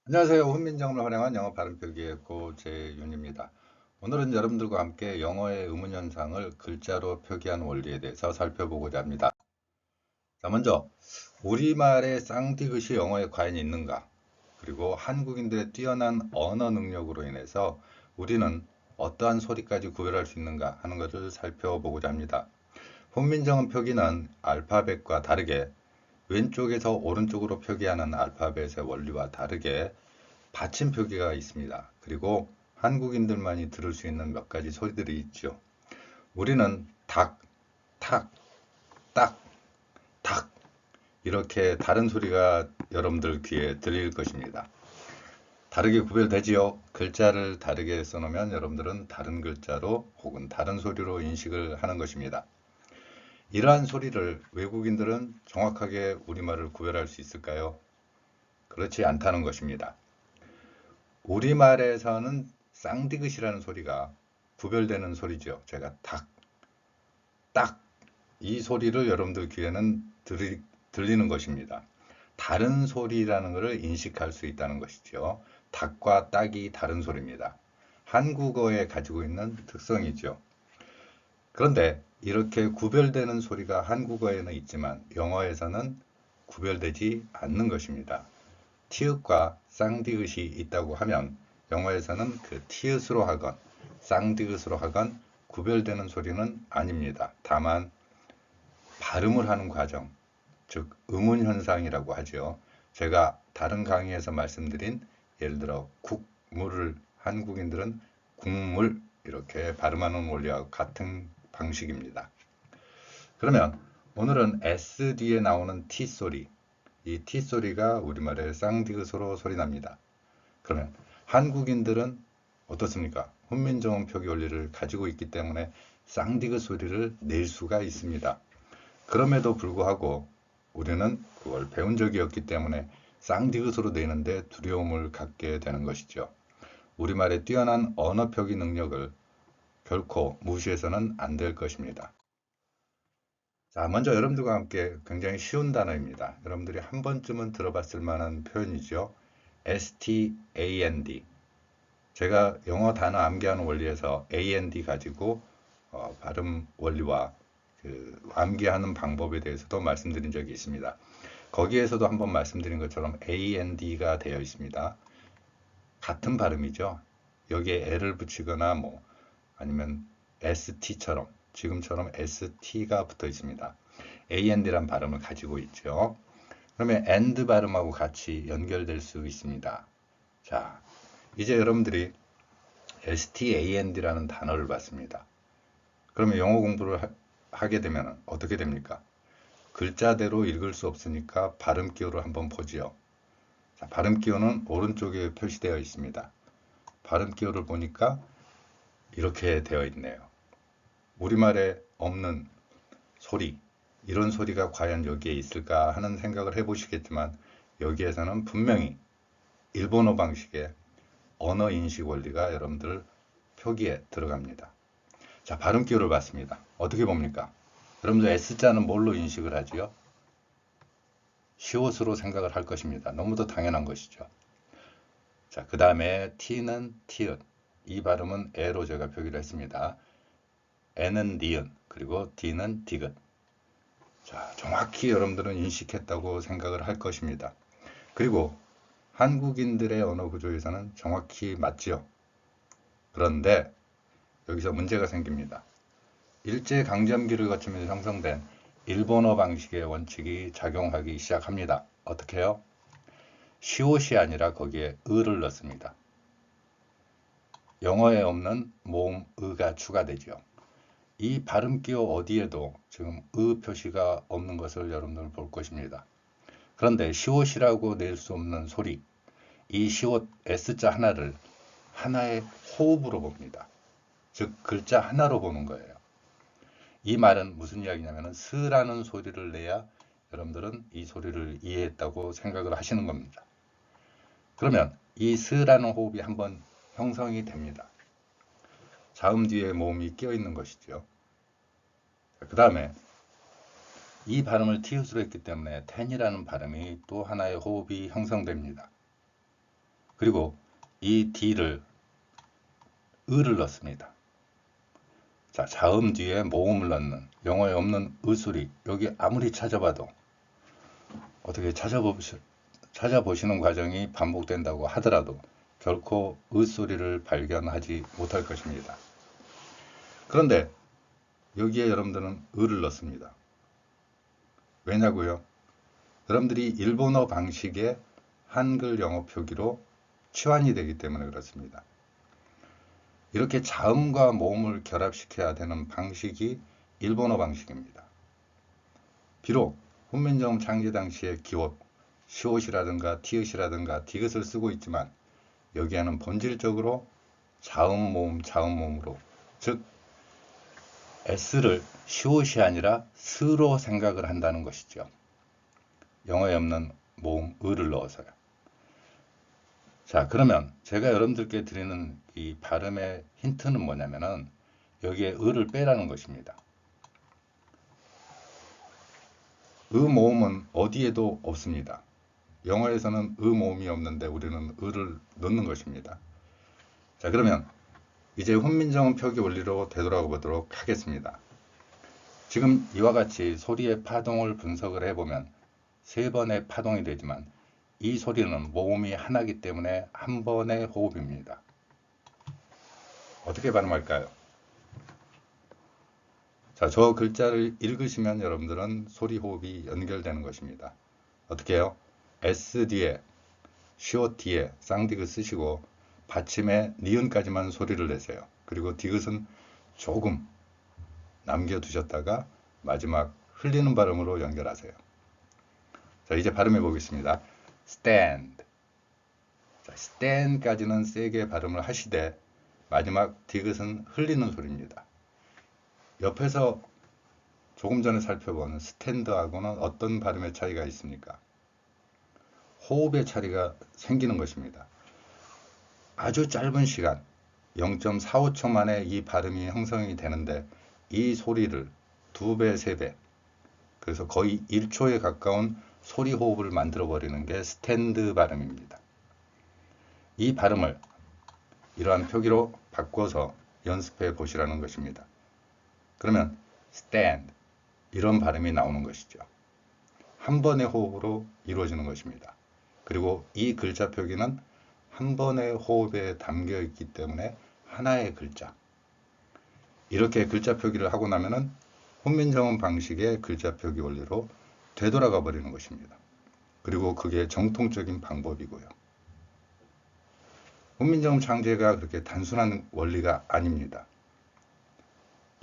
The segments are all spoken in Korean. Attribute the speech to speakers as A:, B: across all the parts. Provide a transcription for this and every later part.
A: 안녕하세요. 훈민정음을 활용한 영어 발음 표기의 고재윤입니다. 오늘은 여러분들과 함께 영어의 의문 현상을 글자로 표기하는 원리에 대해서 살펴보고자 합니다. 자, 먼저 우리말의 쌍디귿이 영어에 과연 있는가? 그리고 한국인들의 뛰어난 언어 능력으로 인해서 우리는 어떠한 소리까지 구별할 수 있는가 하는 것을 살펴보고자 합니다. 훈민정음 표기는 알파벳과 다르게 왼쪽에서 오른쪽으로 표기하는 알파벳의 원리와 다르게 받침 표기가 있습니다. 그리고 한국인들만이 들을 수 있는 몇 가지 소리들이 있죠. 우리는 닭, 탁, 딱, 닭 이렇게 다른 소리가 여러분들 귀에 들릴 것입니다. 다르게 구별되지요. 글자를 다르게 써놓으면 여러분들은 다른 글자로 혹은 다른 소리로 인식을 하는 것입니다. 이러한 소리를 외국인들은 정확하게 우리말을 구별할 수 있을까요? 그렇지 않다는 것입니다. 우리말에서는 쌍디귿이라는 소리가 구별되는 소리죠. 제가 닭, 딱, 이 소리를 여러분들 귀에는 들리는 것입니다. 다른 소리라는 것을 인식할 수 있다는 것이죠. 닭과 딱이 다른 소리입니다. 한국어에 가지고 있는 특성이죠. 그런데 이렇게 구별되는 소리가 한국어에는 있지만 영어에서는 구별되지 않는 것입니다. 티읕과 쌍디귿이 있다고 하면 영어에서는 그 티읕으로 하건 쌍디귿으로 하건 구별되는 소리는 아닙니다. 다만 발음을 하는 과정, 즉 음운 현상이라고 하죠. 제가 다른 강의에서 말씀드린 예를 들어 국물을 한국인들은 국물 이렇게 발음하는 원리와 같은 방식입니다. 그러면 오늘은 S 뒤에 나오는 T 소리, 이 T 소리가 우리말의 쌍디귿으로 소리납니다. 그러면 한국인들은 어떻습니까? 훈민정음 표기 원리를 가지고 있기 때문에 쌍디귿 소리를 낼 수가 있습니다. 그럼에도 불구하고 우리는 그걸 배운 적이 없기 때문에 쌍디귿으로 내는데 두려움을 갖게 되는 것이죠. 우리말의 뛰어난 언어 표기 능력을 결코 무시해서는 안 될 것입니다. 자, 먼저 여러분들과 함께 굉장히 쉬운 단어입니다. 여러분들이 한 번쯤은 들어봤을 만한 표현이죠. STAND. 제가 영어 단어 암기하는 원리에서 AND 가지고 발음 원리와 그 암기하는 방법에 대해서도 말씀드린 적이 있습니다. 거기에서도 한번 말씀드린 것처럼 AND가 되어 있습니다. 같은 발음이죠. 여기에 L을 붙이거나 뭐 아니면 ST처럼 지금처럼 ST가 붙어 있습니다. AND란 발음을 가지고 있죠. 그러면 AND 발음하고 같이 연결될 수 있습니다. 자, 이제 여러분들이 STAND라는 단어를 봤습니다. 그러면 영어 공부를 하게 되면 어떻게 됩니까? 글자대로 읽을 수 없으니까 발음 기호를 한번 보지요. 자, 발음 기호는 오른쪽에 표시되어 있습니다. 발음 기호를 보니까 이렇게 되어 있네요. 우리말에 없는 소리, 이런 소리가 과연 여기에 있을까 하는 생각을 해보시겠지만 여기에서는 분명히 일본어 방식의 언어 인식 원리가 여러분들 표기에 들어갑니다. 자, 발음 기호를 봤습니다. 어떻게 봅니까? 여러분들 S자는 뭘로 인식을 하지요? 시옷으로 생각을 할 것입니다. 너무도 당연한 것이죠. 자, 그 다음에 T는 티읕. 이 발음은 에로 제가 표기를 했습니다. N은 니은, 그리고 D는 디귿. 자, 정확히 여러분들은 인식했다고 생각을 할 것입니다. 그리고 한국인들의 언어 구조에서는 정확히 맞지요. 그런데 여기서 문제가 생깁니다. 일제강점기를 거치면서 형성된 일본어 방식의 원칙이 작용하기 시작합니다. 어떻게 해요? 시옷이 아니라 거기에 을을 넣습니다. 영어에 없는 모음 의가 추가되죠. 이 발음 기호 어디에도 지금 의 표시가 없는 것을 여러분들 볼 것입니다. 그런데 시옷이라고 낼 수 없는 소리, 이 시옷 S자 하나를 하나의 호흡으로 봅니다. 즉 글자 하나로 보는 거예요. 이 말은 무슨 이야기냐면 스라는 소리를 내야 여러분들은 이 소리를 이해했다고 생각을 하시는 겁니다. 그러면 이 스라는 호흡이 한번 형성이 됩니다. 자음 뒤에 모음이 끼어 있는 것이죠. 그 다음에 이 발음을 티읕으로 했기 때문에 텐이라는 발음이 또 하나의 호흡이 형성됩니다. 그리고 이 D를 을을 넣습니다. 자, 자음 뒤에 모음을 넣는 영어에 없는 의소리, 여기 아무리 찾아봐도 어떻게 찾아보시는 과정이 반복된다고 하더라도 결코 의소리를 발견하지 못할 것입니다. 그런데 여기에 여러분들은 을을 넣습니다. 왜냐고요? 여러분들이 일본어 방식의 한글 영어 표기로 치환이 되기 때문에 그렇습니다. 이렇게 자음과 모음을 결합시켜야 되는 방식이 일본어 방식입니다. 비록 훈민정음 창제 당시에 기옷, 시옷이라든가 티읕이라든가 디귿을 쓰고 있지만 여기에는 본질적으로 자음, 모음으로, 즉 S를 시옷이 아니라 스로 생각을 한다는 것이죠. 영어에 없는 모음, 을을 넣어서요. 자, 그러면 제가 여러분들께 드리는 이 발음의 힌트는 뭐냐면은 여기에 을을 빼라는 것입니다. 모음은 어디에도 없습니다. 영어에서는 모음이 없는데 우리는 을을 넣는 것입니다. 자, 그러면 이제 훈민정음 표기 원리로 되돌아가 보도록 하겠습니다. 지금 이와 같이 소리의 파동을 분석을 해보면 3번의 파동이 되지만 이 소리는 모음이 하나이기 때문에 한 번의 호흡입니다. 어떻게 발음할까요? 자, 저 글자를 읽으시면 여러분들은 소리 호흡이 연결되는 것입니다. 어떻게 해요? S 뒤에, 시옷 뒤에 쌍디귿 쓰시고 받침에 니은까지만 소리를 내세요. 그리고 디귿은 조금 남겨두셨다가 마지막 흘리는 발음으로 연결하세요. 자, 이제 발음해 보겠습니다. stand. 자, stand까지는 세게 발음을 하시되 마지막 디귿은 흘리는 소리입니다. 옆에서 조금 전에 살펴본 스탠드하고는 어떤 발음의 차이가 있습니까? 호흡의 차이가 생기는 것입니다. 아주 짧은 시간 0.45초 만에 이 발음이 형성이 되는데 이 소리를 2배, 3배, 그래서 거의 1초에 가까운 소리 호흡을 만들어 버리는 게 스탠드 발음입니다. 이 발음을 이러한 표기로 바꿔서 연습해 보시라는 것입니다. 그러면 stand 이런 발음이 나오는 것이죠. 한 번의 호흡으로 이루어지는 것입니다. 그리고 이 글자 표기는 한 번의 호흡에 담겨 있기 때문에 하나의 글자. 이렇게 글자 표기를 하고 나면은 훈민정음 방식의 글자 표기 원리로 되돌아가 버리는 것입니다. 그리고 그게 정통적인 방법이고요. 훈민정음 창제가 그렇게 단순한 원리가 아닙니다.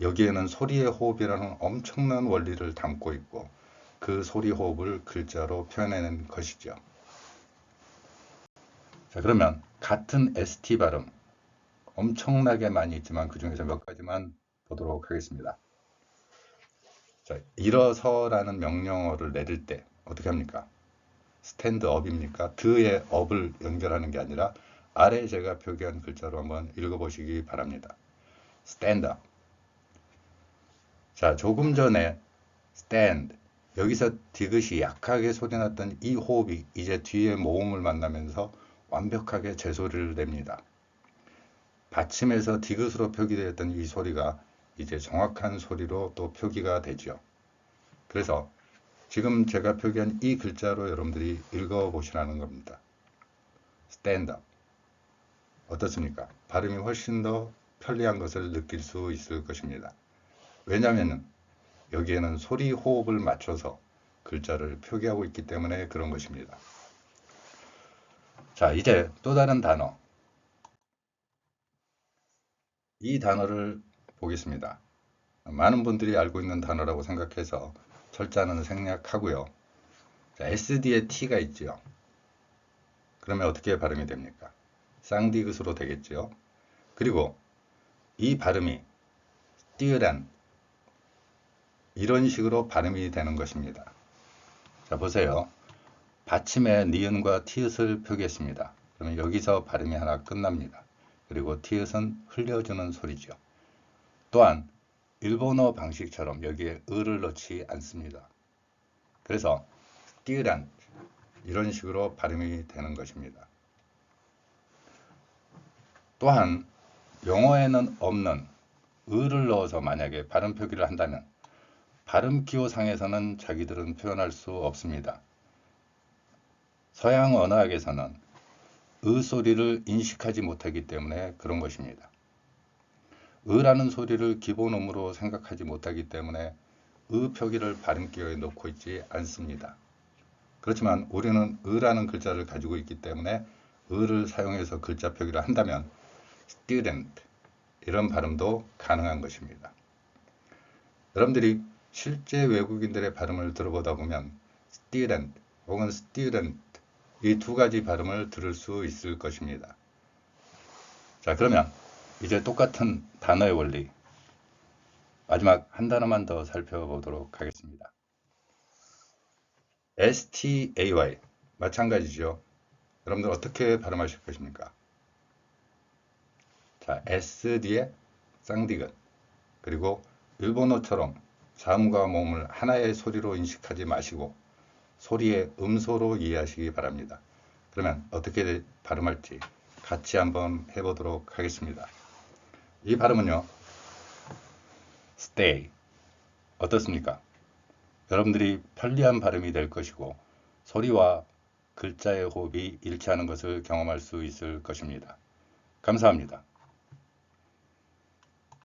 A: 여기에는 소리의 호흡이라는 엄청난 원리를 담고 있고 그 소리 호흡을 글자로 표현해낸 것이죠. 자, 그러면 같은 ST 발음 엄청나게 많이 있지만 그 중에서 몇 가지만 보도록 하겠습니다. 자, 일어서라는 명령어를 내릴 때 어떻게 합니까? 스탠드업입니까? 드의 업을 연결하는 게 아니라 아래 제가 표기한 글자로 한번 읽어보시기 바랍니다. 스탠드. 자, 조금 전에 stand 여기서 디귿이 약하게 소리났던 이 호흡이 이제 뒤에 모음을 만나면서 완벽하게 제 소리를 냅니다. 받침에서 디귿으로 표기되었던 이 소리가 이제 정확한 소리로 또 표기가 되죠. 그래서 지금 제가 표기한 이 글자로 여러분들이 읽어보시라는 겁니다. stand up. 어떻습니까? 발음이 훨씬 더 편리한 것을 느낄 수 있을 것입니다. 왜냐하면 여기에는 소리 호흡을 맞춰서 글자를 표기하고 있기 때문에 그런 것입니다. 자, 이제 또 다른 단어. 이 단어를 보겠습니다. 많은 분들이 알고 있는 단어라고 생각해서 철자는 생략하고요. 자, SD에 T가 있죠. 그러면 어떻게 발음이 됩니까? 쌍디귿으로 되겠죠. 그리고 이 발음이 띄으란 이런 식으로 발음이 되는 것입니다. 자, 보세요. 받침에 니은과 티읕을 표기했습니다. 그러면 여기서 발음이 하나 끝납니다. 그리고 티읕은 흘려주는 소리죠. 또한 일본어 방식처럼 여기에 을을 넣지 않습니다. 그래서 띄으란 이런 식으로 발음이 되는 것입니다. 또한 영어에는 없는 을을 넣어서 만약에 발음 표기를 한다면 발음 기호상에서는 자기들은 표현할 수 없습니다. 서양 언어학에서는 의 소리를 인식하지 못하기 때문에 그런 것입니다. 의라는 소리를 기본음으로 생각하지 못하기 때문에 의 표기를 발음 기호에 넣고 있지 않습니다. 그렇지만 우리는 의라는 글자를 가지고 있기 때문에 의를 사용해서 글자 표기를 한다면 student 이런 발음도 가능한 것입니다. 여러분들이 실제 외국인들의 발음을 들어보다 보면 student 혹은 student 이 두 가지 발음을 들을 수 있을 것입니다. 자, 그러면 이제 똑같은 단어의 원리 마지막 한 단어만 더 살펴보도록 하겠습니다. stay 마찬가지죠. 여러분들 어떻게 발음하실 것입니까? 자, S 뒤에 쌍디귿 그리고 일본어처럼 사음과 모음을 하나의 소리로 인식하지 마시고 소리의 음소로 이해하시기 바랍니다. 그러면 어떻게 발음할지 같이 한번 해보도록 하겠습니다. 이 발음은요, stay 어떻습니까? 여러분들이 편리한 발음이 될 것이고 소리와 글자의 호흡이 일치하는 것을 경험할 수 있을 것입니다. 감사합니다.